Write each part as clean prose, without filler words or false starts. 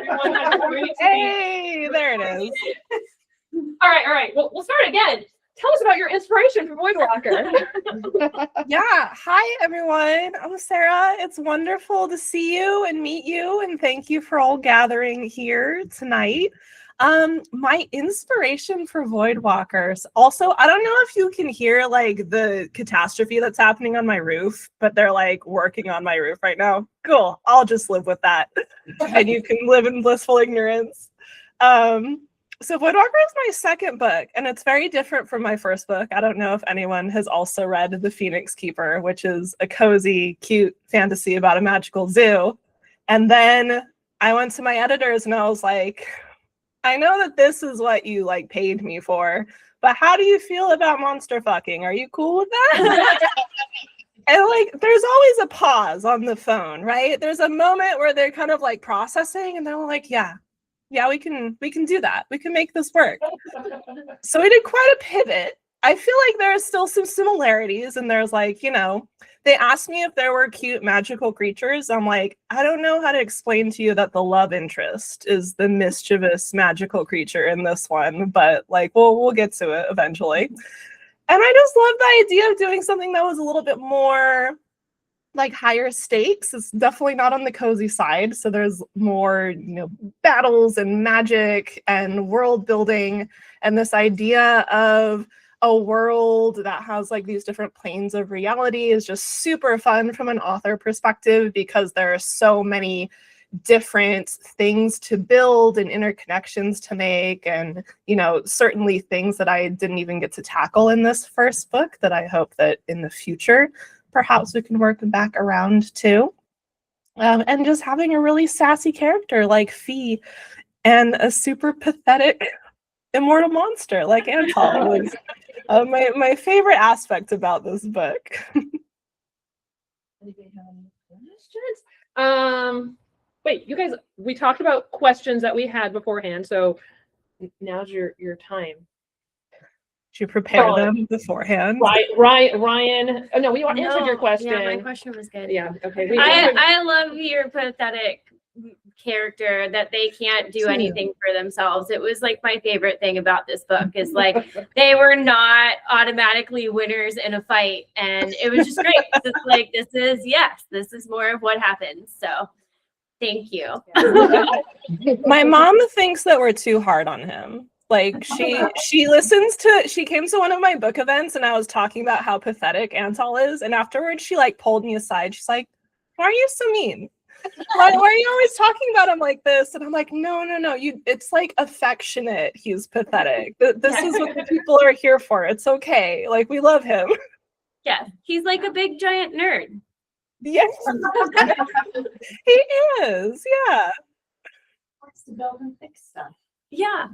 everyone has a community. Hey, there it is. All right. Well, we'll start again. Tell us about your inspiration for Voidwalker. Yeah. Hi, everyone. I'm Sarah. It's wonderful to see you and meet you, and thank you for all gathering here tonight. My inspiration for Voidwalkers. Also, I don't know if you can hear like the catastrophe that's happening on my roof, but they're like working on my roof right now. Cool. I'll just live with that, and you can live in blissful ignorance. So Voidwalker is my second book, and it's very different from my first book. I don't know if anyone has also read The Phoenix Keeper, which is a cozy, cute fantasy about a magical zoo. And then I went to my editors and I was like, I know that this is what you like paid me for, but how do you feel about monster fucking? Are you cool with that? And like, there's always a pause on the phone, right? There's a moment where they're kind of like processing and they're like, yeah, we can do that. We can make this work. So we did quite a pivot. I feel like there are still some similarities, and there's like, they asked me if there were cute magical creatures. I'm like, I don't know how to explain to you that the love interest is the mischievous magical creature in this one, but like, we'll get to it eventually. And I just love the idea of doing something that was a little bit more like higher stakes. It's definitely not on the cozy side. So there's more, battles and magic and world building, and this idea of a world that has like these different planes of reality is just super fun from an author perspective, because there are so many different things to build and interconnections to make, and certainly things that I didn't even get to tackle in this first book that I hope that in the future perhaps we can work back around to. And just having a really sassy character like Fee and a super pathetic immortal monster like Antal was my favorite aspect about this book. Anybody have any questions? Wait, you guys, we talked about questions that we had beforehand, so now's your time. Did you prepare them beforehand? Ryan. Oh no, we answered your question. Yeah, my question was good. Yeah, okay. I love your pathetic character that they can't do anything for themselves. It was like my favorite thing about this book is like they were not automatically winners in a fight, and it was just great. It's like this is more of what happens. So thank you. My mom thinks that we're too hard on him. Like she came to one of my book events and I was talking about how pathetic Antal is, and afterwards she like pulled me aside. She's like, why are you so mean? Why are you always talking about him like this? And I'm like, no, it's like affectionate. He's pathetic. This is what the people are here for. It's okay. Like, we love him. Yeah, he's like a big giant nerd. Yes. He is, yeah. Wants to build and fix stuff. Yeah.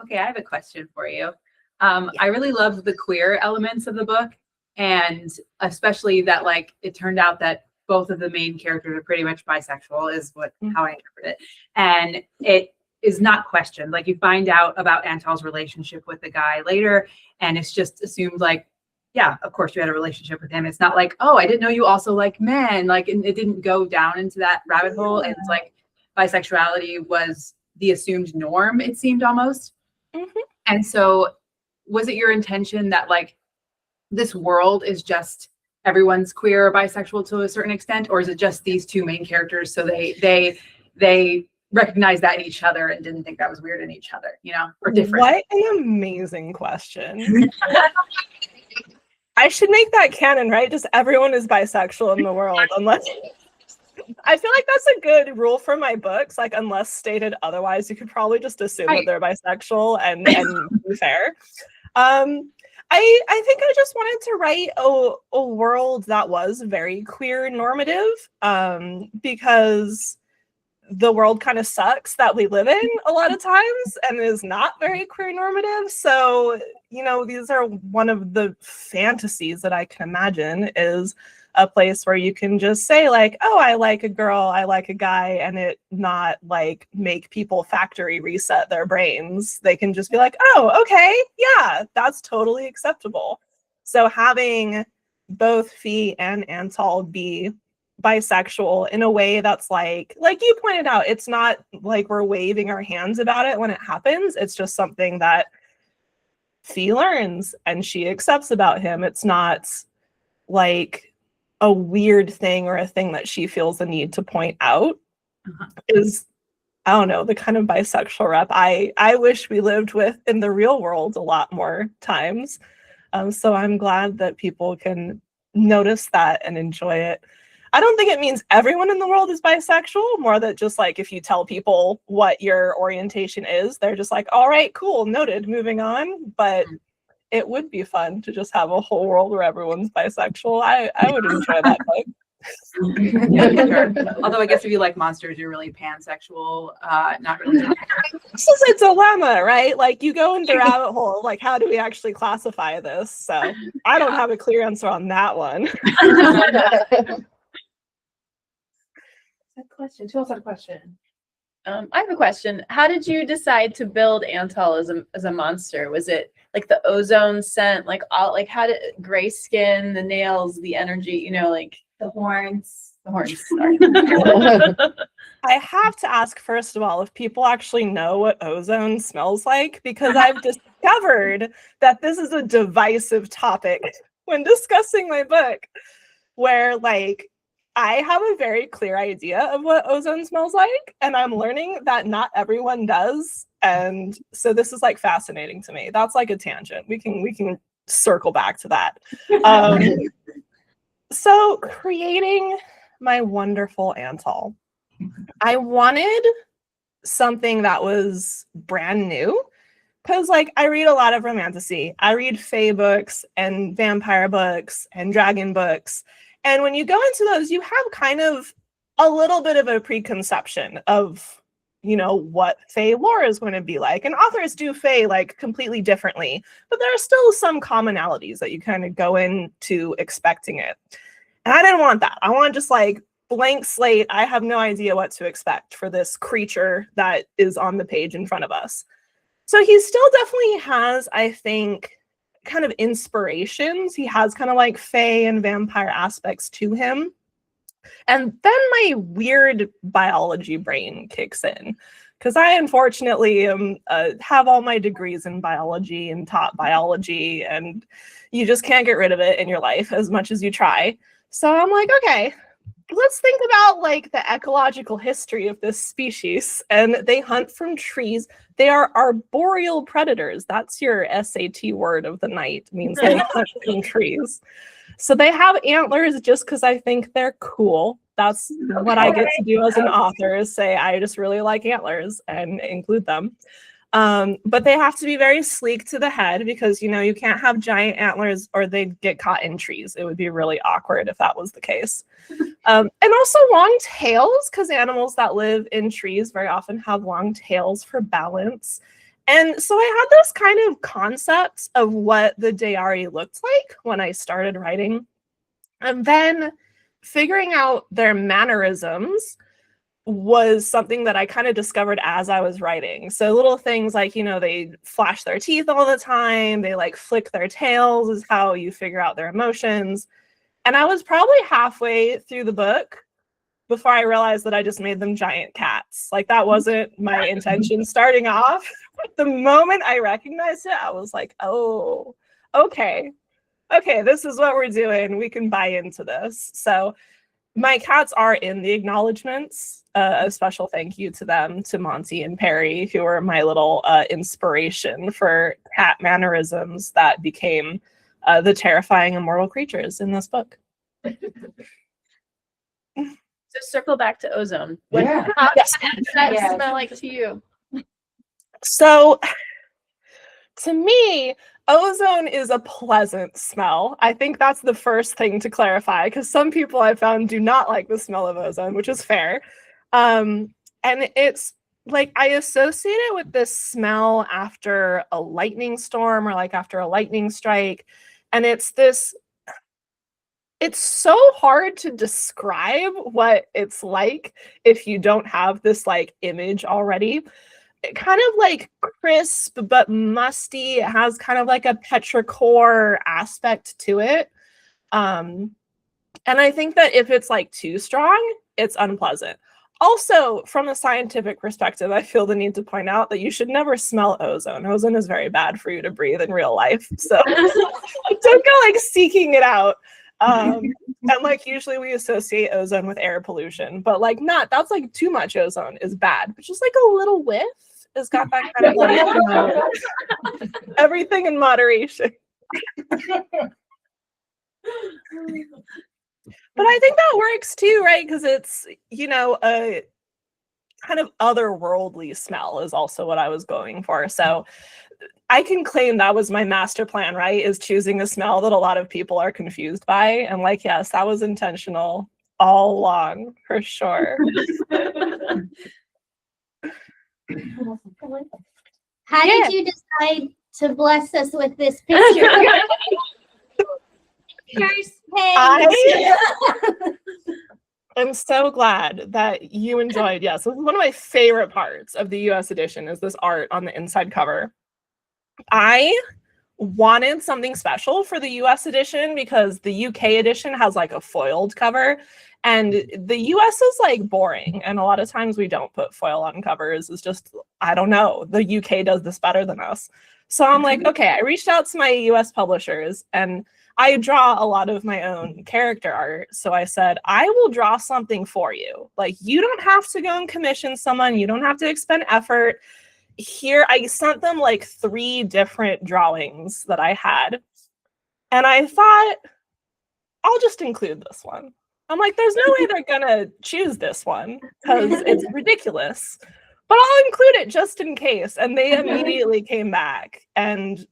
Okay, I have a question for you. I really loved the queer elements of the book, and especially that like it turned out that both of the main characters are pretty much bisexual is how I interpret it. And it is not questioned. Like, you find out about Antal's relationship with the guy later, and it's just assumed like, yeah, of course you had a relationship with him. It's not like, oh, I didn't know you also like men. Like, it didn't go down into that rabbit hole. And it's like bisexuality was the assumed norm, it seemed almost. Mm-hmm. And so was it your intention that like this world is just everyone's queer or bisexual to a certain extent, or is it just these two main characters so they recognize that in each other and didn't think that was weird in each other, or different? What an amazing question. I should make that canon, right? Just everyone is bisexual in the world, unless I feel like that's a good rule for my books. Like, unless stated otherwise, you could probably just assume that they're bisexual and be fair. I think I just wanted to write a world that was very queer normative, because the world kind of sucks that we live in a lot of times and is not very queer normative. So, these are one of the fantasies that I can imagine is a place where you can just say like, oh, I like a girl, I like a guy, and it not like make people factory reset their brains. They can just be like, oh, okay, yeah, that's totally acceptable. So having both Fee and Antal be bisexual in a way that's like you pointed out, it's not like we're waving our hands about it when it happens. It's just something that Fee learns and she accepts about him. It's not like a weird thing or a thing that she feels the need to point out. Is, I don't know, the kind of bisexual rep I wish we lived with in the real world a lot more times. So I'm glad that people can notice that and enjoy it. I don't think it means everyone in the world is bisexual, more that just like if you tell people what your orientation is, they're just like, all right, cool, noted, moving on. But it would be fun to just have a whole world where everyone's bisexual. I would enjoy that book. Sure. Although I guess if you like monsters, you're really pansexual. Not really. This is a dilemma, right? Like you go into rabbit hole, like how do we actually classify this? So I don't have a clear answer on that one. That question. Who else had a question? I have a question. How did you decide to build Antal as a monster? Was it like the ozone scent, like all like how did gray skin, the nails, the energy, you know, like The horns. the horns? Sorry. I have to ask, first of all, if people actually know what ozone smells like, because I've discovered that this is a divisive topic when discussing my book, where like I have a very clear idea of what ozone smells like, and I'm learning that not everyone does. And so this is like fascinating to me. That's like a tangent. We can circle back to that. So creating my wonderful Antal, I wanted something that was brand new, because like I read a lot of Romantasy. I read fae books and vampire books and dragon books. And when you go into those, you have kind of a little bit of a preconception of, you know, what fae lore is going to be like. And authors do fae like completely differently, but there are still some commonalities that you kind of go into expecting it. And I didn't want that. I want just like blank slate. I have no idea what to expect for this creature that is on the page in front of us. So he still definitely has, I think, kind of inspirations. He has kind of like fae and vampire aspects to him. And then my weird biology brain kicks in, because I unfortunately have all my degrees in biology and taught biology, and you just can't get rid of it in your life as much as you try. So I'm like, okay, let's think about like the ecological history of this species. And they hunt from trees. They are arboreal predators. That's your SAT word of the night. It means they hunt from trees. So they have antlers just because I think they're cool. That's what I get to do as an author, is say I just really like antlers and include them. But they have to be very sleek to the head, because, you know, you can't have giant antlers or they'd get caught in trees. It would be really awkward if that was the case. And also long tails, because animals that live in trees very often have long tails for balance. And so I had this kind of concept of what the Dayari looked like when I started writing. And then figuring out their mannerisms was something that I kind of discovered as I was writing. So little things like, you know, they flash their teeth all the time, they like flick their tails is how you figure out their emotions. And I was probably halfway through the book before I realized that I just made them giant cats. Like that wasn't my intention starting off. But the moment I recognized it, I was like, oh, okay, this is what we're doing. We can buy into this. So my cats are in the acknowledgements. A special thank you to them, to Monty and Perry, who are my little inspiration for cat mannerisms that became the terrifying immortal creatures in this book. So circle back to ozone. What Yeah. how Yes. does that Yes. smell like to you? So to me, ozone is a pleasant smell. I think that's the first thing to clarify, because some people I found do not like the smell of ozone, which is fair. And it's like I associate it with this smell after a lightning storm or like after a lightning strike. And it's so hard to describe what it's like if you don't have this like image already. It kind of like crisp but musty. It has kind of like a petrichor aspect to it. And I think that if it's like too strong, it's unpleasant. Also, from a scientific perspective, I feel the need to point out that you should never smell ozone. Ozone is very bad for you to breathe in real life. So don't go like seeking it out. And like usually we associate ozone with air pollution, but like that's like too much ozone is bad. But just like a little whiff has got that kind of like, everything in moderation. But I think that works too, right? Because it's, a kind of otherworldly smell is also what I was going for. So I can claim that was my master plan, right? Is choosing a smell that a lot of people are confused by. And like, yes, that was intentional all along, for sure. How did you decide to bless us with this picture? I'm so glad that you enjoyed. Yes, this is one of my favorite parts of the US edition is this art on the inside cover. I wanted something special for the US edition because the UK edition has like a foiled cover and the US is like boring. And a lot of times we don't put foil on covers. It's just, I don't know. The UK does this better than us. So I'm like, okay, I reached out to my US publishers and I draw a lot of my own character art. So I said, I will draw something for you. Like, you don't have to go and commission someone. You don't have to expend effort. Here, I sent them like 3 different drawings that I had. And I thought, I'll just include this one. I'm like, there's no way they're gonna choose this one because it's ridiculous. But I'll include it just in case. And they immediately came back and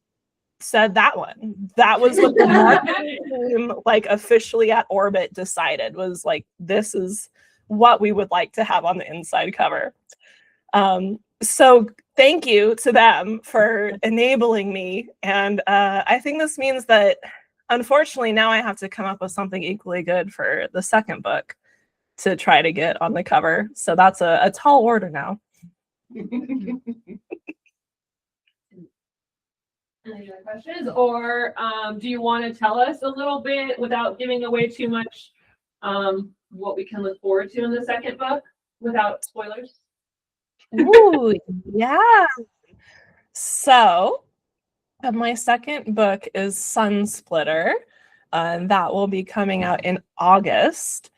said that one. That was what the marketing team, like officially at Orbit, decided was like, this is what we would like to have on the inside cover. So thank you to them for enabling me. And I think this means that unfortunately now I have to come up with something equally good for the second book to try to get on the cover. So that's a tall order now. Any other questions? Or do you want to tell us a little bit without giving away too much what we can look forward to in the second book without spoilers? Ooh, yeah. So my second book is Sun Splitter. That will be coming out in August.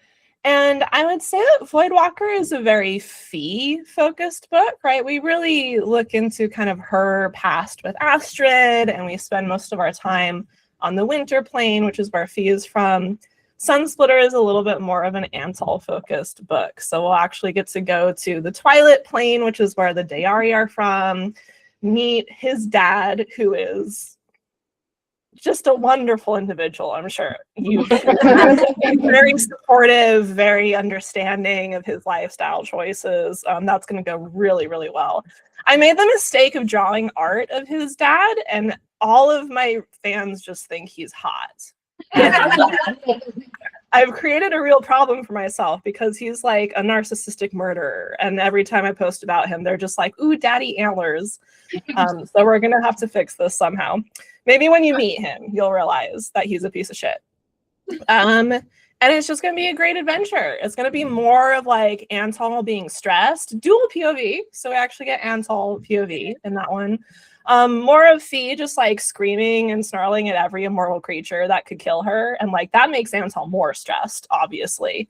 And I would say that Voidwalker is a very Fee-focused book, right? We really look into kind of her past with Astrid, and we spend most of our time on the Winter Plane, which is where Fee is from. Sunsplitter is a little bit more of an Antal-focused book. So we'll actually get to go to the Twilight Plane, which is where the Dayari are from, meet his dad, who is just a wonderful individual, I'm sure. Very supportive, very understanding of his lifestyle choices. That's going to go really, really well. I made the mistake of drawing art of his dad, and all of my fans just think he's hot. I've created a real problem for myself because he's like a narcissistic murderer. And every time I post about him, they're just like, ooh, daddy antlers. So we're going to have to fix this somehow. Maybe when you meet him, you'll realize that he's a piece of shit. And it's just going to be a great adventure. It's going to be more of like Antal being stressed, dual POV. So we actually get Antal POV in that one. More of Fee just like screaming and snarling at every immortal creature that could kill her. And like that makes Antal more stressed, obviously.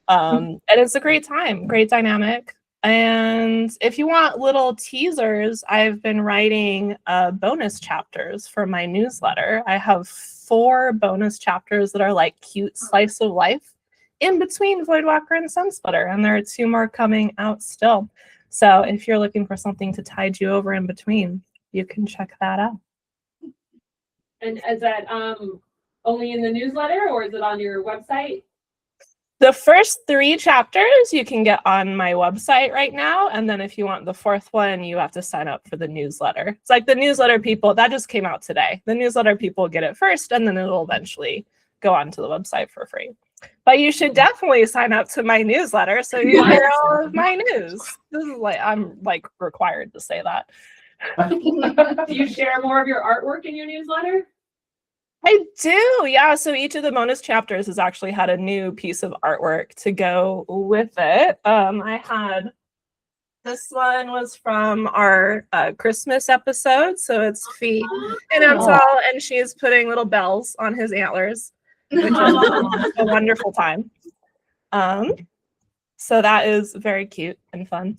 And it's a great time, great dynamic. And if you want little teasers, I've been writing bonus chapters for my newsletter. I have 4 bonus chapters that are like cute slice of life in between Voidwalker and Sunsplitter, and there are 2 more coming out still. So if you're looking for something to tide you over in between, you can check that out. And is that only in the newsletter or is it on your website? The first 3 chapters you can get on my website right now. And then if you want the 4th one, you have to sign up for the newsletter. It's like the newsletter people, that just came out today. The newsletter people get it first, and then it'll eventually go onto the website for free. But you should definitely sign up to my newsletter so you hear all of my news. This is like, I'm like required to say that. Do you share more of your artwork in your newsletter? I do, yeah. So each of the bonus chapters has actually had a new piece of artwork to go with it. I had this one was from our Christmas episode, so it's Fee and Antal, and she's putting little bells on his antlers, which is a wonderful time. So that is very cute and fun.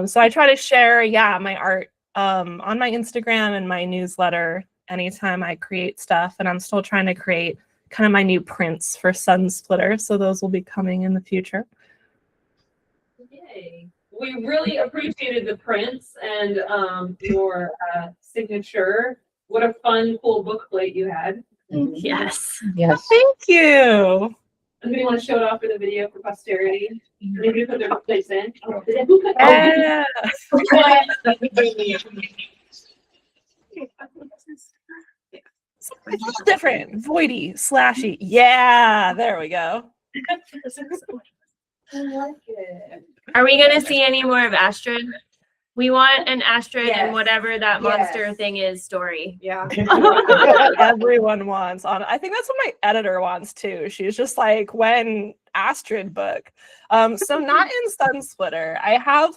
So I try to share, my art on my Instagram and my newsletter anytime I create stuff, and I'm still trying to create kind of my new prints for Sun Splitter, so those will be coming in the future. Yay. We really appreciated the prints and your signature. What a fun, cool book plate you had. Yes. Yes. Thank you. Anybody want to show it off in the video for posterity? Maybe put their book plates in. Yeah. It's all different. Voidy, slashy. Yeah, there we go. I like it. Are we gonna see any more of Astrid? We want an Astrid Yes. and whatever that monster Yes. thing is story. Yeah. Everyone wants on. I think that's what my editor wants too. She's just like, when Astrid book. So not in Sun Splitter. I have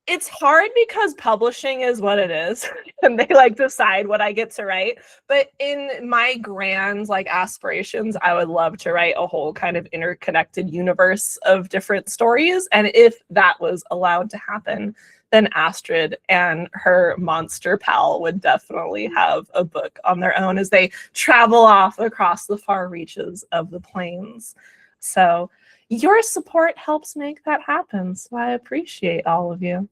it's hard because publishing is what it is and they decide what I get to write. But in my grand aspirations, I would love to write a whole kind of interconnected universe of different stories. And if that was allowed to happen, then Astrid and her monster pal would definitely have a book on their own as they travel off across the far reaches of the plains. So your support helps make that happen. So I appreciate all of you.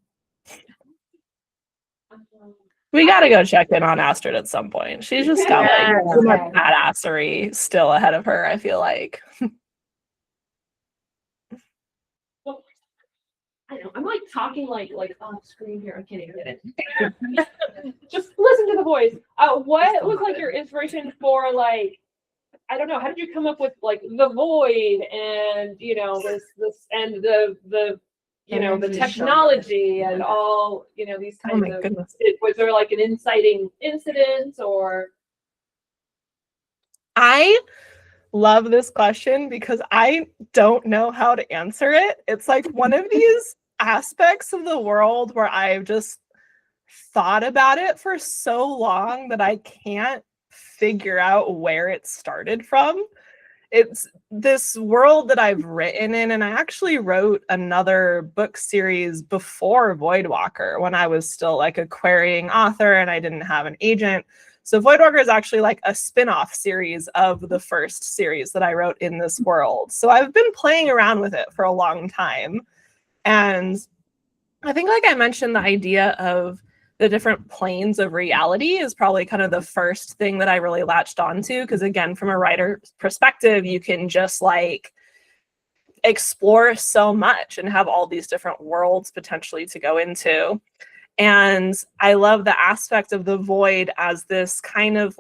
We got to go check in on Astrid at some point. She's just got so much badassery still ahead of her, I feel like. I know. I'm talking like off screen here. I can't even get it. Just listen to the voice. What was your inspiration for I don't know, how did you come up with the void and this and the the technology and all these Oh kinds my of goodness. was there an inciting incident or I love this question because I don't know how to answer it. It's one of these aspects of the world where I've just thought about it for so long that I can't figure out where it started from. It's this world that I've written in, and I actually wrote another book series before Voidwalker when I was still a querying author and I didn't have an agent. So Voidwalker is actually a spin-off series of the first series that I wrote in this world. So I've been playing around with it for a long time. And I think I mentioned, the idea of the different planes of reality is probably kind of the first thing that I really latched onto. Because again, from a writer's perspective, you can just explore so much and have all these different worlds potentially to go into. And I love the aspect of the void as this kind of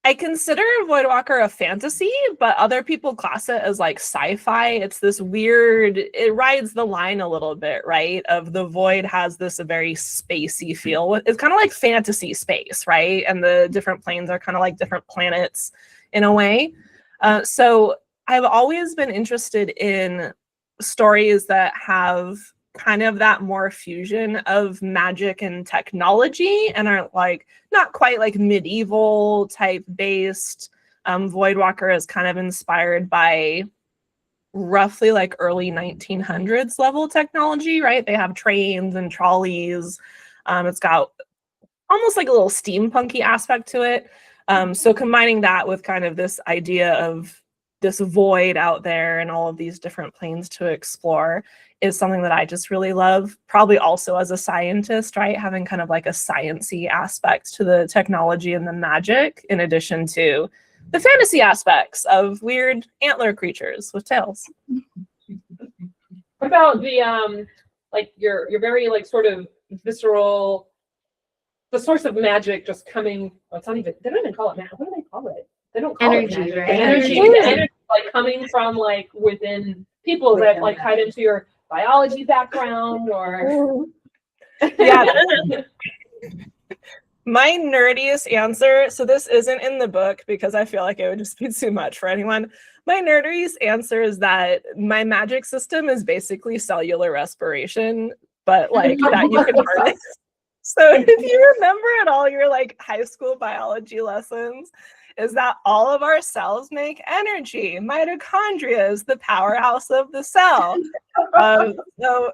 I consider Voidwalker a fantasy, but other people class it as sci-fi. It's this weird, it rides the line a little bit, right? Of the void has this very spacey feel. It's kind of fantasy space, right? And the different planes are kind of different planets in a way. So I've always been interested in stories that have kind of that more fusion of magic and technology and are not quite medieval type based. Voidwalker is kind of inspired by roughly early 1900s level technology, right? They have trains and trolleys. It's got almost a little steampunky aspect to it. So combining that with kind of this idea of this void out there and all of these different planes to explore is something that I just really love. Probably also as a scientist, right? Having kind of a science-y aspect to the technology and the magic, in addition to the fantasy aspects of weird antler creatures with tails. what about the your very sort of visceral, the source of magic just coming, well, it's not even, they don't even call it magic. What do they call it? They don't call Energy, it magic. right? Energy. Energy. The energy coming from within people that tied into your biology background or Yeah. My nerdiest answer, so this isn't in the book because I feel like it would just be too much for anyone. My nerdiest answer is that my magic system is basically cellular respiration, but like that you can harness. So if you remember at all your like high school biology lessons, is that all of our cells make energy. Mitochondria is the powerhouse of the cell. So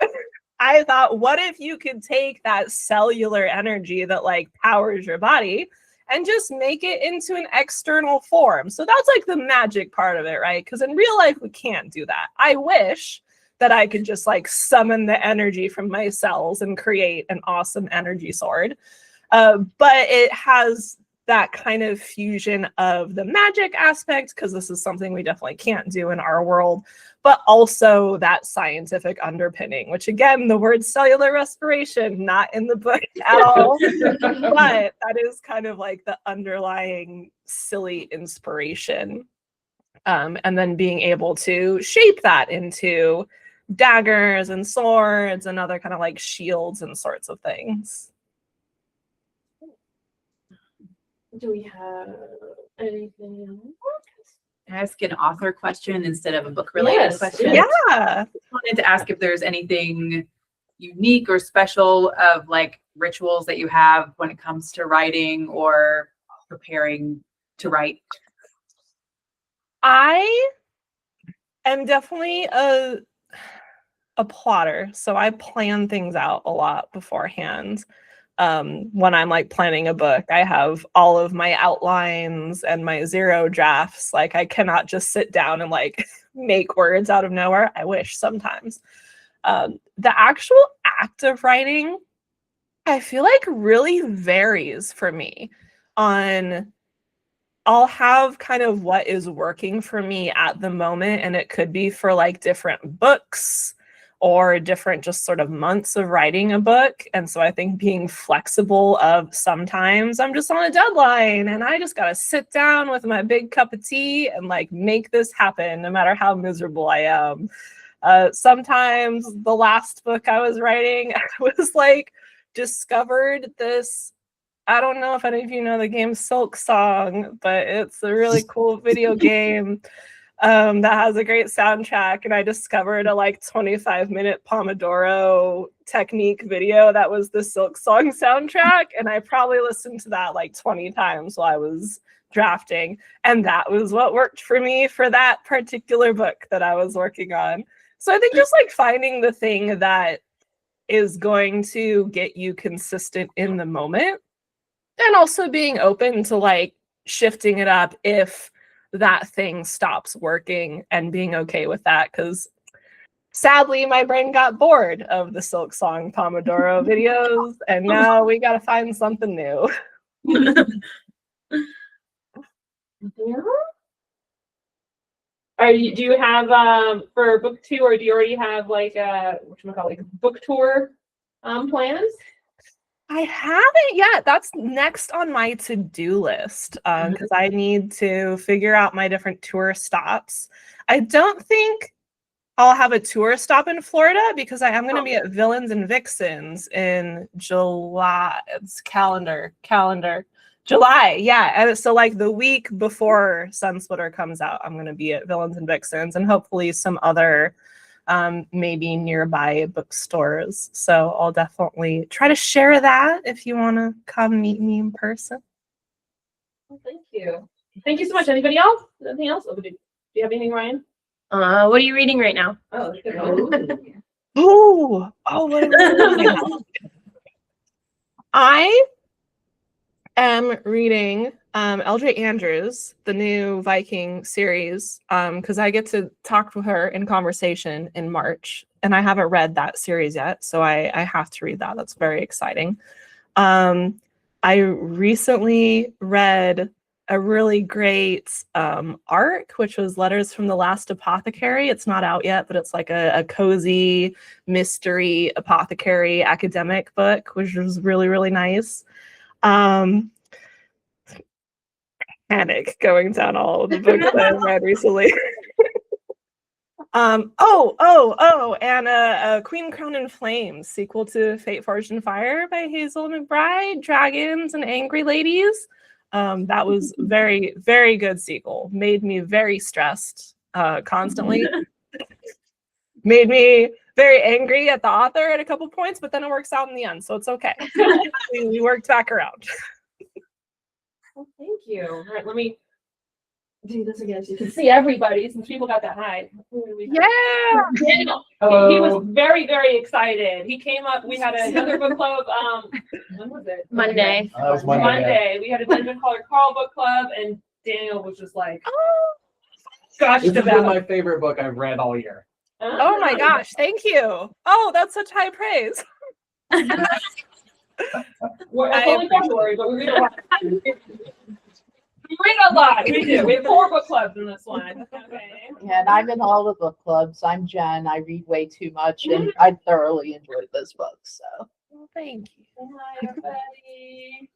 I thought, what if you could take that cellular energy that like powers your body and just make it into an external form? So that's like the magic part of it, right? Because in real life, we can't do that. I wish that I could just like summon the energy from my cells and create an awesome energy sword. But it has that kind of fusion of the magic aspect, because this is something we definitely can't do in our world, but also that scientific underpinning, which again, the word cellular respiration, not in the book at all, but that is kind of like the underlying silly inspiration. And then being able to shape that into daggers and swords and other kind of like shields and sorts of things. Do we have anything else? Ask an author question instead of a book related Yes. question. Yeah. I wanted to ask if there's anything unique or special of like rituals that you have when it comes to writing or preparing to write. I am definitely a plotter, so I plan things out a lot beforehand. When I'm like planning a book, I have all of my outlines and my zero drafts. Like I cannot just sit down and like make words out of nowhere. I wish sometimes. The actual act of writing, I feel like really varies for me on, I'll have kind of what is working for me at the moment, and it could be for like different books or different just sort of months of writing a book. And so I think being flexible of sometimes I'm just on a deadline and I just got to sit down with my big cup of tea and like make this happen no matter how miserable I am. Sometimes the last book I was writing, I was like discovered this, I don't know if any of you know the game Silk Song, but it's a really cool video game that has a great soundtrack. And I discovered a like 25-minute Pomodoro technique video that was the Silk Song soundtrack. And I probably listened to that like 20 times while I was drafting. And that was what worked for me for that particular book that I was working on. So I think just like finding the thing that is going to get you consistent in the moment, and also being open to like shifting it up if that thing stops working and being okay with that. Because sadly, my brain got bored of the Silk Song Pomodoro videos, and now we got to find something new. Do you have for book 2, or do you already have like book tour plans? I haven't yet. That's next on my to-do list because I need to figure out my different tour stops. I don't think I'll have a tour stop in Florida because I am going to be at Villains and Vixens in July. It's calendar. July, yeah. And so like the week before Sunsplitter comes out, I'm going to be at Villains and Vixens and hopefully some other maybe nearby bookstores. So I'll definitely try to share that if you want to come meet me in person. Well, thank you. Thank you so much. Anybody else? Anything else? Oh, do you have anything, Ryan? What are you reading right now? Oh, that's good. Oh, what am I reading? I am reading L.J. Andrews, the new Viking series, because I get to talk to her in conversation in March, and I haven't read that series yet, so I have to read that. That's very exciting. I recently read a really great arc, which was Letters from the Last Apothecary. It's not out yet, but it's like a cozy mystery apothecary academic book, which was really, really nice. Panic going down all of the books that I've read recently. And Queen Crowned in Flames, sequel to Fate Forged in Fire by Hazel McBride, Dragons and Angry Ladies. That was very, very good sequel. Made me very stressed constantly. Made me very angry at the author at a couple points, but then it works out in the end, so it's okay. we worked back around. Well, thank you. All right, let me do this again so you can see everybody since people got to hide. Yeah. Daniel, he was very, very excited. He came up. We had another book club. When was it? Monday. That was Monday. We had a Dungeon Crawler Carl book club, and Daniel was just like, gushed This has been about. my favorite book I've read all year. Oh my gosh, thank you. Oh, that's such high praise. It's only February, but we read a lot. We read a lot. We do. We have 4 book clubs in this one. Okay. And I'm in all the book clubs. I'm Jen. I read way too much, and I thoroughly enjoyed this book. So Well, thank you. Hi, everybody.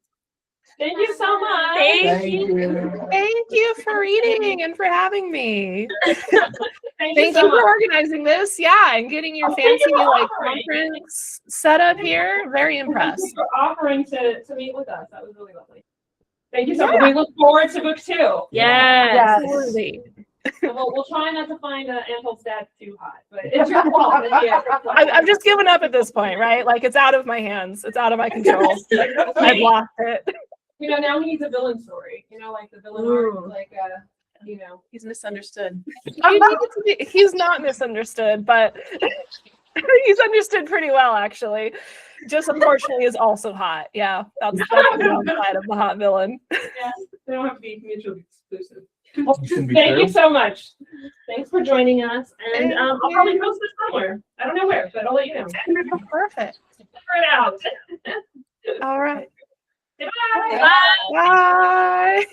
Thank you so much. Thank you. Thank you for reading and for having me. Thank Thank so you for much. organizing this. Yeah, and getting your Oh, thank fancy you for like offering. conference set up here. Very Thank you impressed. for offering to meet with us. That was really lovely. Thank you so much. Yeah. We look forward to book 2. Yes. Absolutely. And we'll try not to find Antel's dad too hot, but it's your fault. Yeah. I've just given up at this point, right? Like it's out of my hands. It's out of my control. I've lost it. You know, now he needs a villain story. You know, like the villain arc, like you know. He's misunderstood. He's not misunderstood, but he's understood pretty well, actually. Just unfortunately is also hot. Yeah, that's the downside of the hot villain. Yeah, they don't have to be mutually exclusive. Can be Thank true. you so much. Thanks for joining us, and Thank I'll you. probably post this somewhere. I don't know where, but I'll let you know. Perfect. Figure it out. All right. Bye. Bye. Bye.